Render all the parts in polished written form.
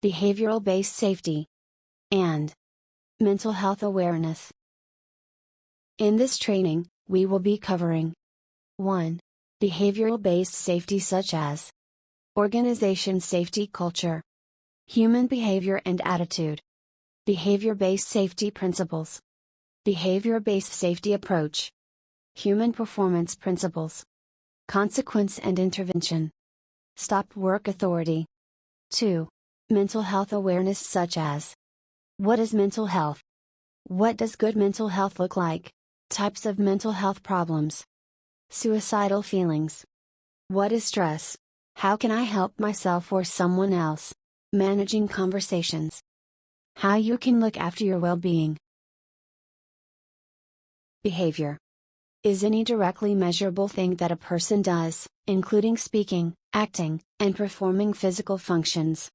behavioral-based safety, and mental health awareness. In this training, we will be covering 1. Behavioral-based safety such as organization safety culture, human behavior and attitude, behavior-based safety principles, behavior-based safety approach, human performance principles, consequence and intervention, stop work authority. 2. Mental health awareness such as what is mental health? What does good mental health look like? Types of mental health problems. Suicidal feelings. What is stress? How can I help myself or someone else? Managing conversations. How you can look after your well-being. Behavior is any directly measurable thing that a person does, including speaking, acting, and performing physical functions.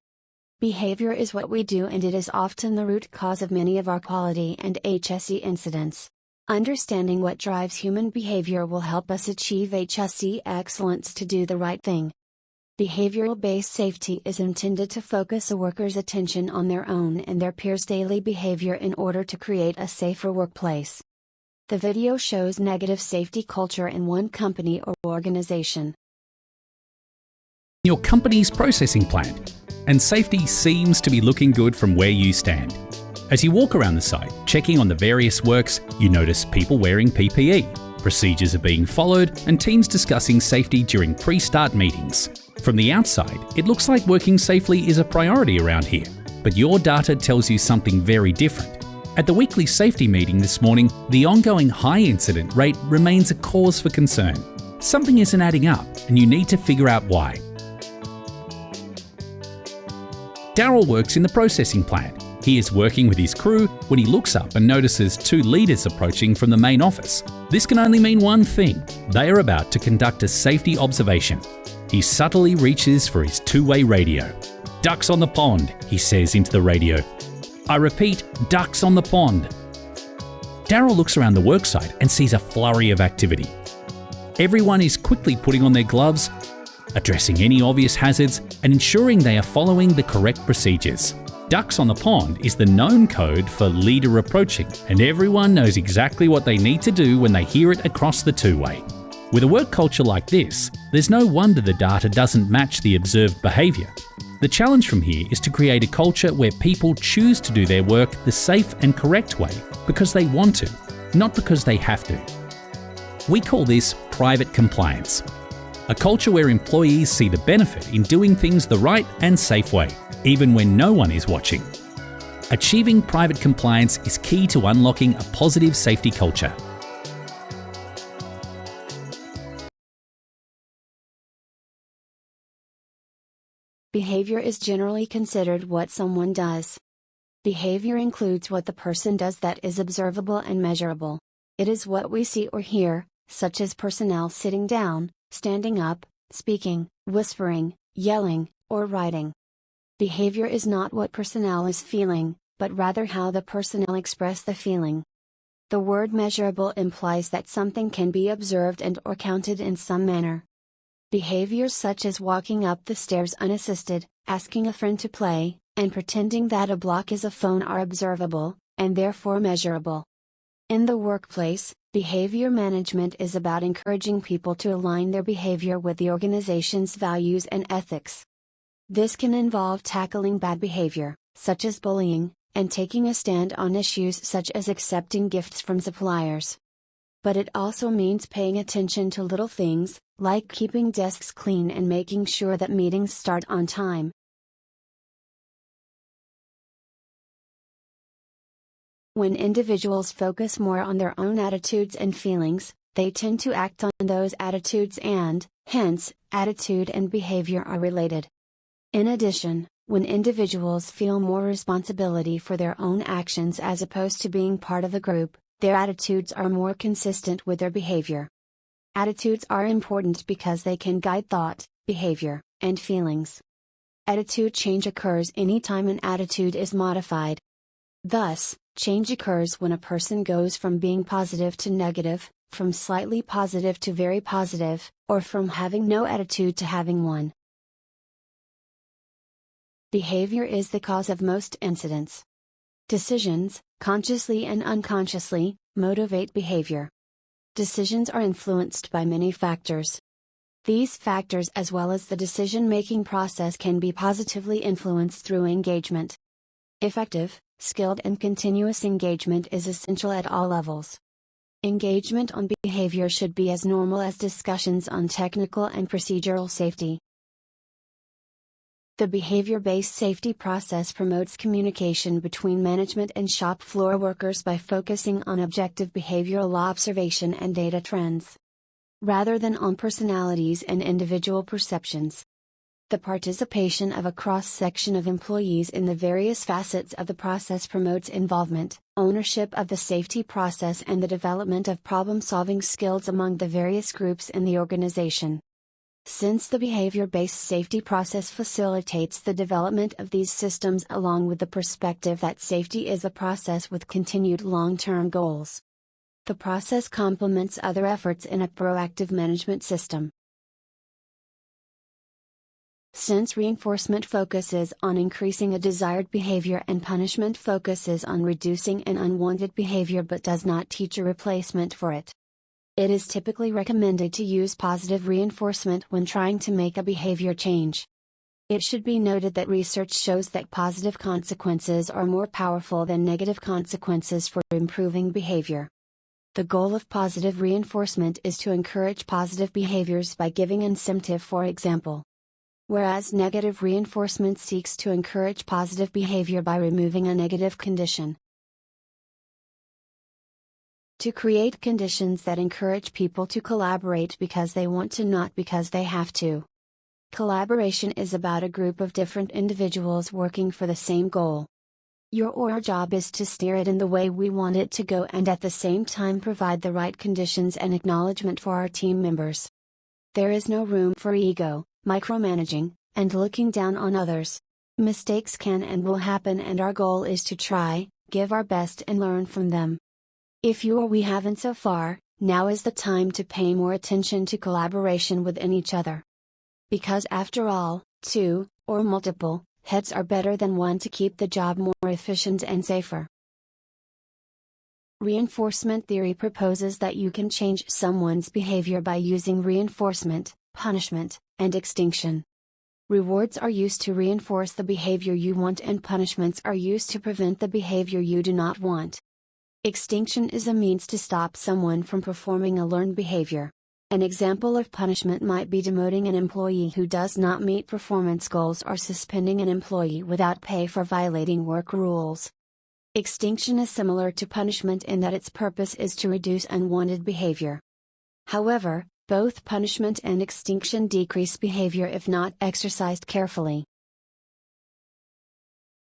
Behavior is what we do, and it is often the root cause of many of our quality and HSE incidents. Understanding what drives human behavior will help us achieve HSE excellence to do the right thing. Behavioral-based safety is intended to focus a worker's attention on their own and their peers' daily behavior in order to create a safer workplace. The video shows negative safety culture in one company or organization. Your company's processing plant, and safety seems to be looking good from where you stand. As you walk around the site, checking on the various works, you notice people wearing PPE, procedures are being followed, and teams discussing safety during pre-start meetings. From the outside, it looks like working safely is a priority around here, but your data tells you something very different. At the weekly safety meeting this morning, the ongoing high incident rate remains a cause for concern. Something isn't adding up, and you need to figure out why. Daryl works in the processing plant. He is working with his crew when he looks up and notices two leaders approaching from the main office. This can only mean one thing: they are about to conduct a safety observation. He subtly reaches for his two-way radio. "Ducks on the pond," he says into the radio. I repeat, "Ducks on the pond." Daryl looks around the worksite and sees a flurry of activity. Everyone is quickly putting on their gloves, addressing any obvious hazards, and ensuring they are following the correct procedures. Ducks on the pond is the known code for leader approaching, and everyone knows exactly what they need to do when they hear it across the two-way. With a work culture like this, there's no wonder the data doesn't match the observed behaviour. The challenge from here is to create a culture where people choose to do their work the safe and correct way because they want to, not because they have to. We call this private compliance. A culture where employees see the benefit in doing things the right and safe way, even when no one is watching. Achieving private compliance is key to unlocking a positive safety culture. Behavior is generally considered what someone does. Behavior includes what the person does that is observable and measurable. It is what we see or hear, such as personnel sitting down, standing up, speaking, whispering, yelling, or writing. Behavior is not what personnel is feeling, but rather how the personnel express the feeling. The word measurable implies that something can be observed and or counted in some manner. Behaviors such as walking up the stairs unassisted, asking a friend to play, and pretending that a block is a phone are observable, and therefore measurable. In the workplace, behavior management is about encouraging people to align their behavior with the organization's values and ethics. This can involve tackling bad behavior, such as bullying, and taking a stand on issues such as accepting gifts from suppliers. But it also means paying attention to little things, like keeping desks clean and making sure that meetings start on time. When individuals focus more on their own attitudes and feelings, they tend to act on those attitudes and, hence, attitude and behavior are related. In addition, when individuals feel more responsibility for their own actions as opposed to being part of a group, their attitudes are more consistent with their behavior. Attitudes are important because they can guide thought, behavior, and feelings. Attitude change occurs anytime an attitude is modified. Thus, change occurs when a person goes from being positive to negative, from slightly positive to very positive, or from having no attitude to having one. Behavior is the cause of most incidents. Decisions, consciously and unconsciously, motivate behavior. Decisions are influenced by many factors. These factors, as well as the decision-making process, can be positively influenced through engagement. Effective, skilled and continuous engagement is essential at all levels. Engagement on behavior should be as normal as discussions on technical and procedural safety. The behavior-based safety process promotes communication between management and shop floor workers by focusing on objective behavioral observation and data trends, rather than on personalities and individual perceptions. The participation of a cross-section of employees in the various facets of the process promotes involvement, ownership of the safety process, and the development of problem-solving skills among the various groups in the organization. Since the behavior-based safety process facilitates the development of these systems along with the perspective that safety is a process with continued long-term goals, the process complements other efforts in a proactive management system. Since reinforcement focuses on increasing a desired behavior and punishment focuses on reducing an unwanted behavior but does not teach a replacement for it, it is typically recommended to use positive reinforcement when trying to make a behavior change. It should be noted that research shows that positive consequences are more powerful than negative consequences for improving behavior. The goal of positive reinforcement is to encourage positive behaviors by giving incentive, for example, whereas negative reinforcement seeks to encourage positive behavior by removing a negative condition. To create conditions that encourage people to collaborate because they want to, not because they have to. Collaboration is about a group of different individuals working for the same goal. Your or our job is to steer it in the way we want it to go and at the same time provide the right conditions and acknowledgement for our team members. There is no room for ego, micromanaging, and looking down on others. Mistakes can and will happen, and our goal is to try, give our best and learn from them. If you or we haven't so far, now is the time to pay more attention to collaboration within each other. Because after all, two, or multiple, heads are better than one to keep the job more efficient and safer. Reinforcement theory proposes that you can change someone's behavior by using reinforcement, punishment, and extinction. Rewards are used to reinforce the behavior you want, and punishments are used to prevent the behavior you do not want. Extinction is a means to stop someone from performing a learned behavior. An example of punishment might be demoting an employee who does not meet performance goals or suspending an employee without pay for violating work rules. Extinction is similar to punishment in that its purpose is to reduce unwanted behavior. However, both punishment and extinction decrease behavior if not exercised carefully.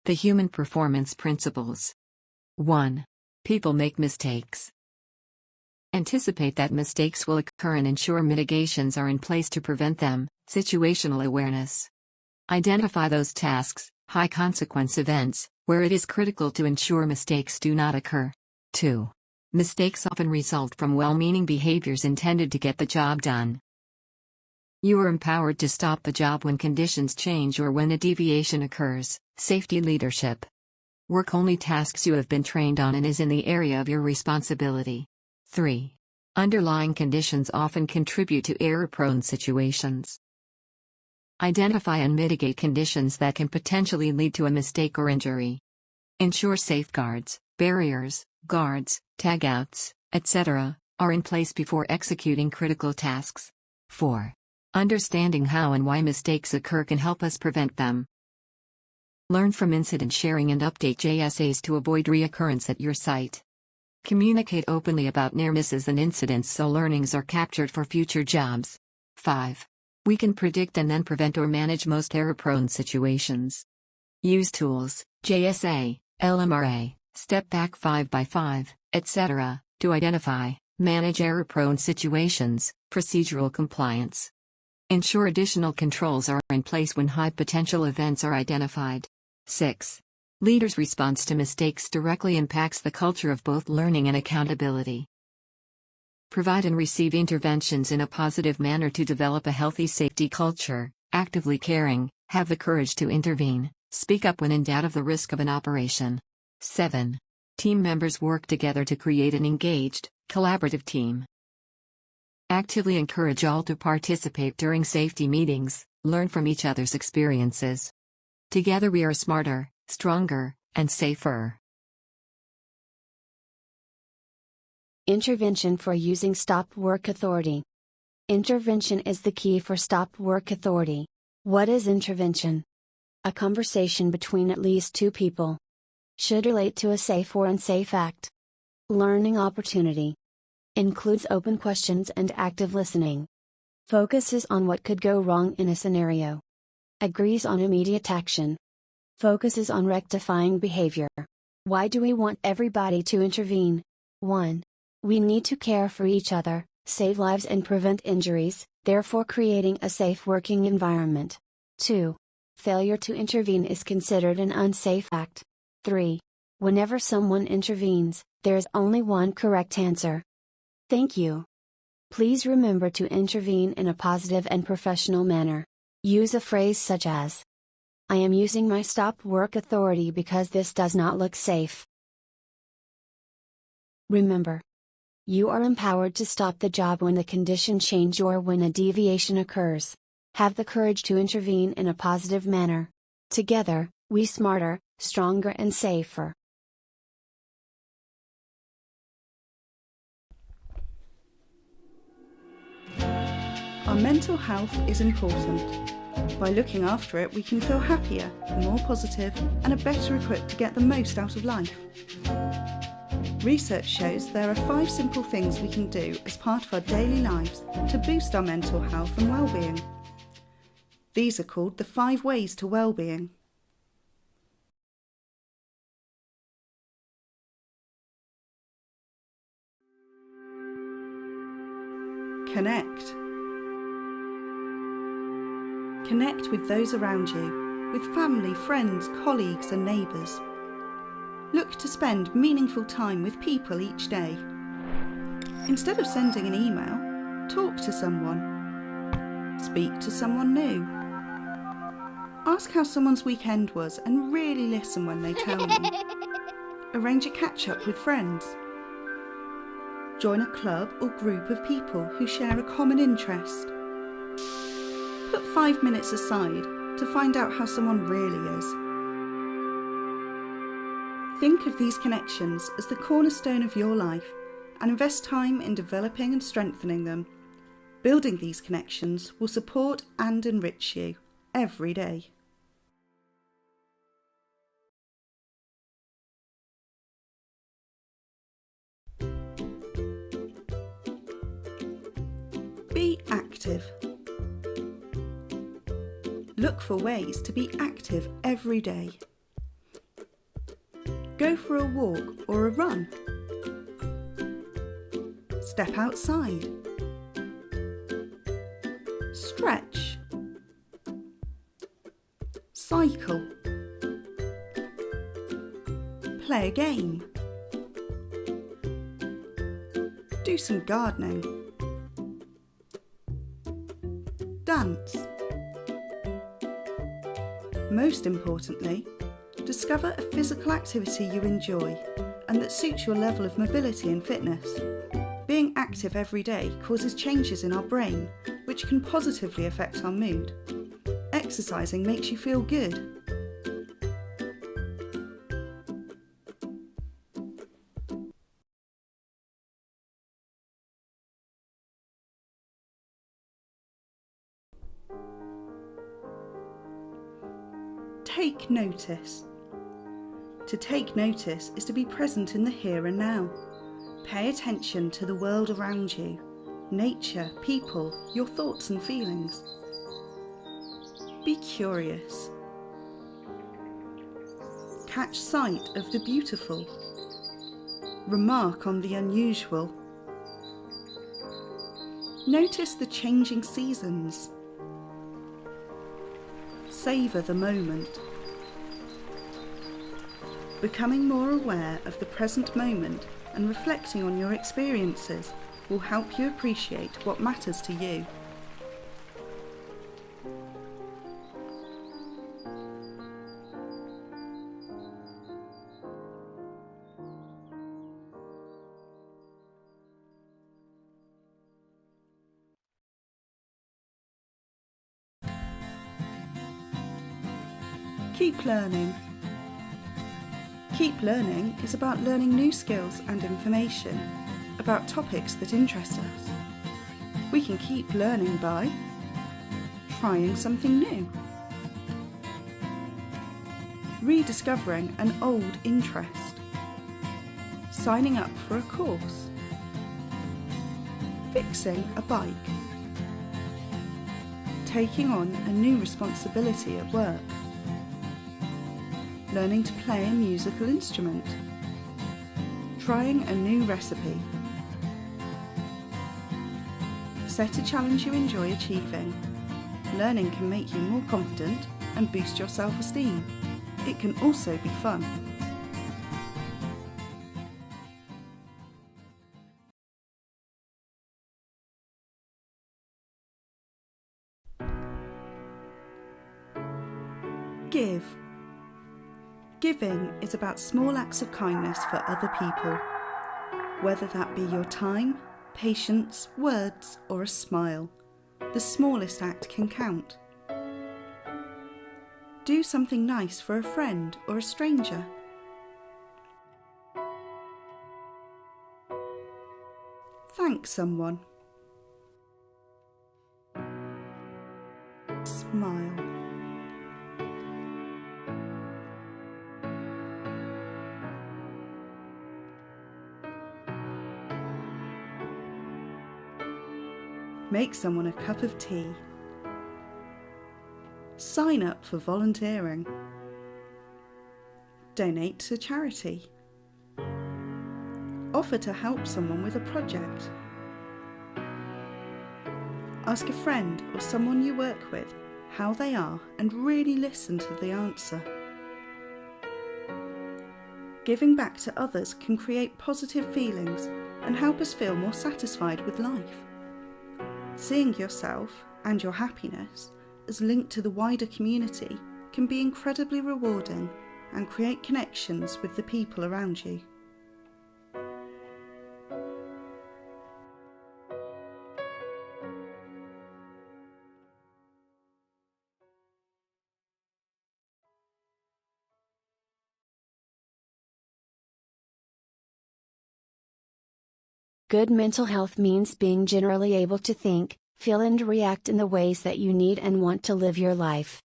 The Human Performance Principles. 1. People make mistakes. Anticipate that mistakes will occur and ensure mitigations are in place to prevent them. Situational awareness. Identify those tasks, high consequence events, where it is critical to ensure mistakes do not occur. 2. Mistakes often result from well-meaning behaviors intended to get the job done. You are empowered to stop the job when conditions change or when a deviation occurs. Safety leadership. Work only tasks you have been trained on and is in the area of your responsibility. 3. Underlying conditions often contribute to error-prone situations. Identify and mitigate conditions that can potentially lead to a mistake or injury. Ensure safeguards, barriers, guards, tagouts, etc., are in place before executing critical tasks. 4. Understanding how and why mistakes occur can help us prevent them. Learn from incident sharing and update JSAs to avoid reoccurrence at your site. Communicate openly about near misses and incidents so learnings are captured for future jobs. 5. We can predict and then prevent or manage most error-prone situations. Use tools, JSA, LMRA, Step Back 5x5, etc., to identify, manage error-prone situations. Procedural compliance. Ensure additional controls are in place when high-potential events are identified. 6. Leaders' response to mistakes directly impacts the culture of both learning and accountability. Provide and receive interventions in a positive manner to develop a healthy safety culture. Actively caring, have the courage to intervene. Speak up when in doubt of the risk of an operation. 7. Team members work together to create an engaged, collaborative team. Actively encourage all to participate during safety meetings, learn from each other's experiences. Together we are smarter, stronger, and safer. Intervention for using Stop Work Authority. Intervention is the key for Stop Work Authority. What is intervention? A conversation between at least two people. Should relate to a safe or unsafe act. Learning opportunity. Includes open questions and active listening. Focuses on what could go wrong in a scenario. Agrees on immediate action. Focuses on rectifying behavior. Why do we want everybody to intervene? 1. We need to care for each other, save lives and prevent injuries, therefore creating a safe working environment. 2. Failure to intervene is considered an unsafe act. 3. Whenever someone intervenes, there is only one correct answer. Thank you. Please remember to intervene in a positive and professional manner. Use a phrase such as, I am using my Stop Work Authority because this does not look safe. Remember, you are empowered to stop the job when the condition changes or when a deviation occurs. Have the courage to intervene in a positive manner. Together, we smarter, stronger and safer. Our mental health is important. By looking after it, we can feel happier, more positive, and are better equipped to get the most out of life. Research shows there are 5 simple things we can do as part of our daily lives to boost our mental health and well-being. These are called the 5 ways to well-being. Connect. Connect with those around you, with family, friends, colleagues and neighbours. Look to spend meaningful time with people each day. Instead of sending an email, talk to someone. Speak to someone new. Ask how someone's weekend was and really listen when they tell you. Arrange a catch-up with friends. Join a club or group of people who share a common interest. Put 5 minutes aside to find out how someone really is. Think of these connections as the cornerstone of your life and invest time in developing and strengthening them. Building these connections will support and enrich you every day. Be active. Look for ways to be active every day. Go for a walk or a run. Step outside. Stretch. Cycle. Play a game. Do some gardening. Dance. Most importantly, discover a physical activity you enjoy and that suits your level of mobility and fitness. Being active every day causes changes in our brain, which can positively affect our mood. Exercising makes you feel good. Take notice. To take notice is to be present in the here and now. Pay attention to the world around you, nature, people, your thoughts and feelings. Be curious. Catch sight of the beautiful. Remark on the unusual. Notice the changing seasons. Savour the moment. Becoming more aware of the present moment and reflecting on your experiences will help you appreciate what matters to you. Keep learning. Keep learning is about learning new skills and information about topics that interest us. We can keep learning by trying something new, rediscovering an old interest, signing up for a course, fixing a bike, taking on a new responsibility at work, learning to play a musical instrument, trying a new recipe. Set a challenge you enjoy achieving. Learning can make you more confident and boost your self-esteem. It can also be fun. Give. Giving is about small acts of kindness for other people, whether that be your time, patience, words, or a smile. The smallest act can count. Do something nice for a friend or a stranger. Thank someone. Smile. Make someone a cup of tea. Sign up for volunteering. Donate to charity. Offer to help someone with a project. Ask a friend or someone you work with how they are and really listen to the answer. Giving back to others can create positive feelings and help us feel more satisfied with life. Seeing yourself and your happiness as linked to the wider community can be incredibly rewarding and create connections with the people around you. Good mental health means being generally able to think, feel and react in the ways that you need and want to live your life.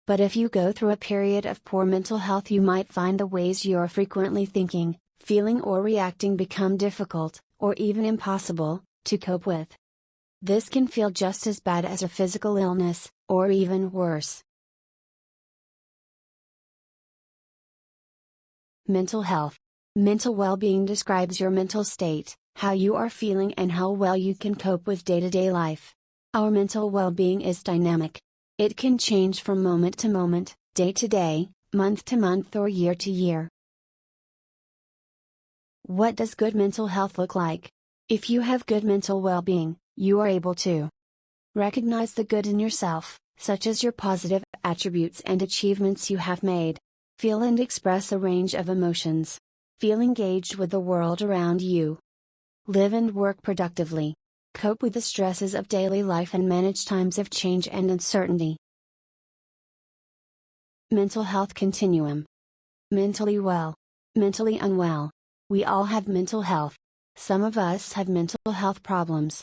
But if you go through a period of poor mental health, you might find the ways you are frequently thinking, feeling or reacting become difficult, or even impossible, to cope with. This can feel just as bad as a physical illness, or even worse. Mental health. Mental well-being describes your mental state, how you are feeling and how well you can cope with day-to-day life. Our mental well-being is dynamic. It can change from moment to moment, day to day, month to month or year to year. What does good mental health look like? If you have good mental well-being, you are able to recognize the good in yourself, such as your positive attributes and achievements you have made. Feel and express a range of emotions. Feel engaged with the world around you. Live and work productively. Cope with the stresses of daily life and manage times of change and uncertainty. Mental health continuum. Mentally well. Mentally unwell. We all have mental health. Some of us have mental health problems.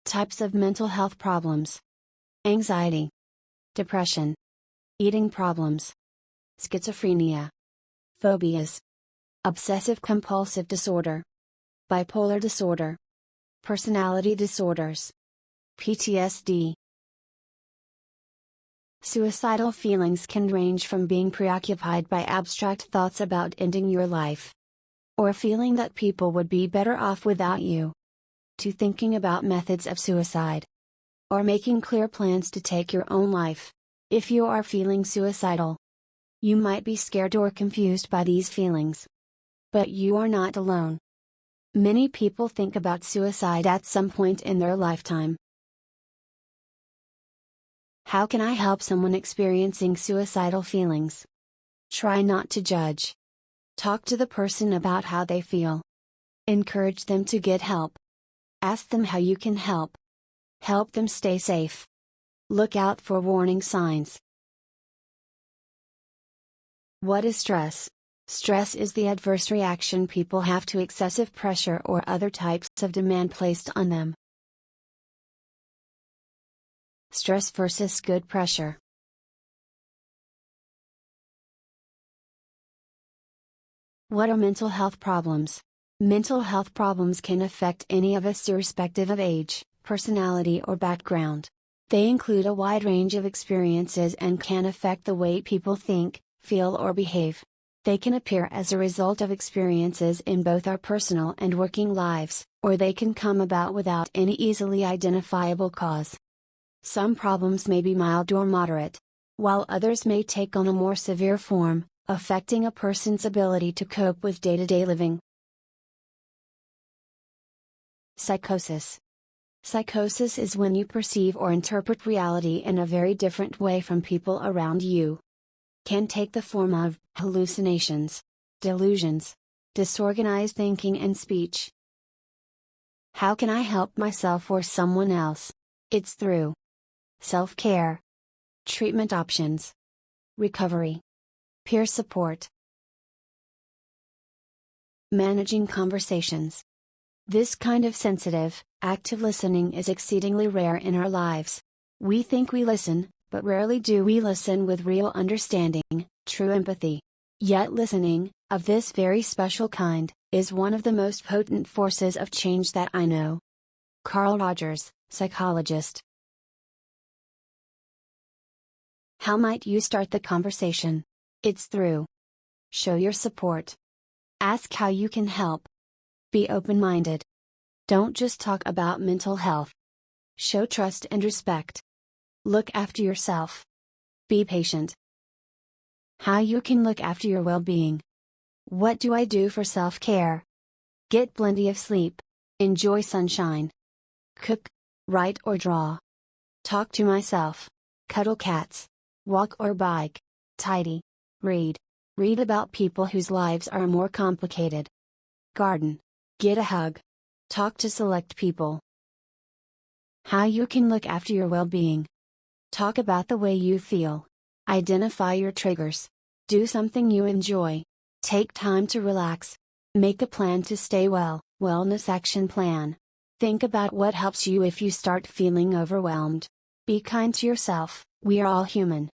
Types of mental health problems: anxiety, depression, eating problems, schizophrenia, phobias, obsessive-compulsive disorder, bipolar disorder, personality disorders, PTSD. Suicidal feelings can range from being preoccupied by abstract thoughts about ending your life, or feeling that people would be better off without you, to thinking about methods of suicide, or making clear plans to take your own life. If you are feeling suicidal, you might be scared or confused by these feelings. But you are not alone. Many people think about suicide at some point in their lifetime. How can I help someone experiencing suicidal feelings? Try not to judge. Talk to the person about how they feel. Encourage them to get help. Ask them how you can help. Help them stay safe. Look out for warning signs. What is stress? Stress is the adverse reaction people have to excessive pressure or other types of demand placed on them. Stress versus good pressure. What are mental health problems? Mental health problems can affect any of us irrespective of age, personality or background. They include a wide range of experiences and can affect the way people think, feel or behave. They can appear as a result of experiences in both our personal and working lives, or they can come about without any easily identifiable cause. Some problems may be mild or moderate, while others may take on a more severe form, affecting a person's ability to cope with day-to-day living. Psychosis. Psychosis is when you perceive or interpret reality in a very different way from people around you. Can take the form of hallucinations, delusions, disorganized thinking and speech. How can I help myself or someone else? It's through self-care, treatment options, recovery, peer support, managing conversations. This kind of sensitive, active listening is exceedingly rare in our lives. We think we listen, but rarely do we listen with real understanding, true empathy. Yet listening, of this very special kind, is one of the most potent forces of change that I know. Carl Rogers, psychologist. How might you start the conversation? It's through. Show your support. Ask how you can help. Be open-minded. Don't just talk about mental health. Show trust and respect. Look after yourself. Be patient. How you can look after your well-being. What do I do for self-care? Get plenty of sleep. Enjoy sunshine. Cook, write or draw. Talk to myself. Cuddle cats. Walk or bike. Tidy. Read. Read about people whose lives are more complicated. Garden. Get a hug. Talk to select people. How you can look after your well-being. Talk about the way you feel. Identify your triggers. Do something you enjoy. Take time to relax. Make a plan to stay well, wellness action plan. Think about what helps you if you start feeling overwhelmed. Be kind to yourself, we are all human.